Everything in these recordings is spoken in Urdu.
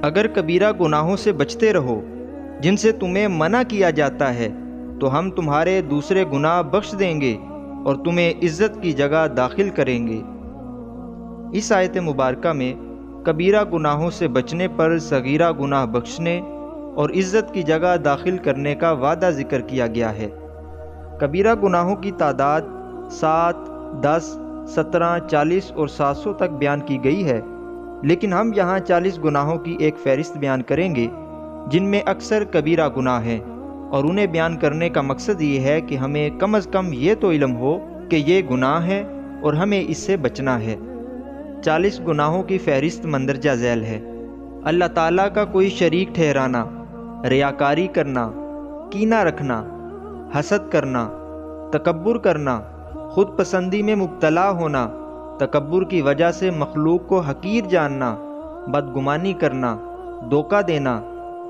اگر کبیرہ گناہوں سے بچتے رہو جن سے تمہیں منع کیا جاتا ہے تو ہم تمہارے دوسرے گناہ بخش دیں گے اور تمہیں عزت کی جگہ داخل کریں گے۔ اس آیت مبارکہ میں کبیرہ گناہوں سے بچنے پر صغیرہ گناہ بخشنے اور عزت کی جگہ داخل کرنے کا وعدہ ذکر کیا گیا ہے۔ کبیرہ گناہوں کی تعداد 7، 10، 17، 40 اور 700 تک بیان کی گئی ہے، لیکن ہم یہاں 40 گناہوں کی ایک فہرست بیان کریں گے جن میں اکثر کبیرہ گناہ ہیں، اور انہیں بیان کرنے کا مقصد یہ ہے کہ ہمیں کم از کم یہ تو علم ہو کہ یہ گناہ ہے اور ہمیں اس سے بچنا ہے۔ 40 گناہوں کی فہرست مندرجہ ذیل ہے۔ اللہ تعالیٰ کا کوئی شریک ٹھہرانا، ریاکاری کرنا، کینہ رکھنا، حسد کرنا، تکبر کرنا، خود پسندی میں مبتلا ہونا، تکبر کی وجہ سے مخلوق کو حقیر جاننا، بدگمانی کرنا، دھوکہ دینا،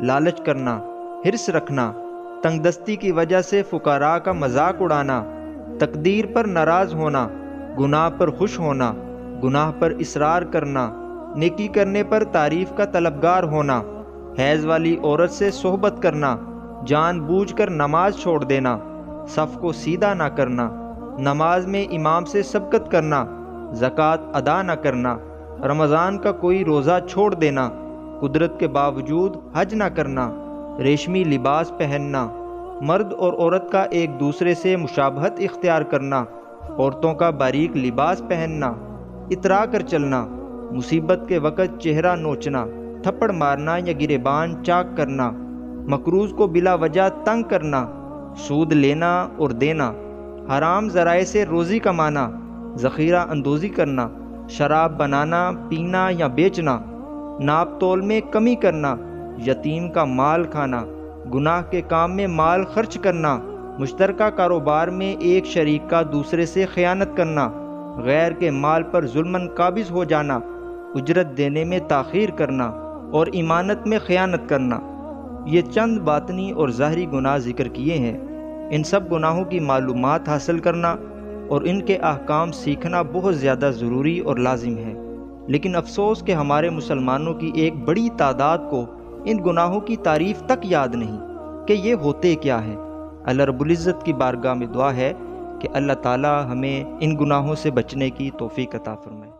لالچ کرنا، حرص رکھنا، تنگ دستی کی وجہ سے فقراء کا مذاق اڑانا، تقدیر پر ناراض ہونا، گناہ پر خوش ہونا، گناہ پر اصرار کرنا، نیکی کرنے پر تعریف کا طلبگار ہونا، حیض والی عورت سے صحبت کرنا، جان بوجھ کر نماز چھوڑ دینا، صف کو سیدھا نہ کرنا، نماز میں امام سے سبقت کرنا، زکوٰۃ ادا نہ کرنا، رمضان کا کوئی روزہ چھوڑ دینا، قدرت کے باوجود حج نہ کرنا، ریشمی لباس پہننا، مرد اور عورت کا ایک دوسرے سے مشابہت اختیار کرنا، عورتوں کا باریک لباس پہننا، اترا کر چلنا، مصیبت کے وقت چہرہ نوچنا، تھپڑ مارنا یا گریبان چاک کرنا، مقروض کو بلا وجہ تنگ کرنا، سود لینا اور دینا، حرام ذرائع سے روزی کمانا، ذخیرہ اندوزی کرنا، شراب بنانا، پینا یا بیچنا، ناپ تول میں کمی کرنا، یتیم کا مال کھانا، گناہ کے کام میں مال خرچ کرنا، مشترکہ کاروبار میں ایک شریک کا دوسرے سے خیانت کرنا، غیر کے مال پر ظلماً قابض ہو جانا، اجرت دینے میں تاخیر کرنا اور امانت میں خیانت کرنا۔ یہ چند باطنی اور ظاہری گناہ ذکر کیے ہیں۔ ان سب گناہوں کی معلومات حاصل کرنا اور ان کے احکام سیکھنا بہت زیادہ ضروری اور لازم ہے، لیکن افسوس کہ ہمارے مسلمانوں کی ایک بڑی تعداد کو ان گناہوں کی تعریف تک یاد نہیں کہ یہ ہوتے کیا ہے۔ اللہ رب العزت کی بارگاہ میں دعا ہے کہ اللہ تعالی ہمیں ان گناہوں سے بچنے کی توفیق عطا فرمائے۔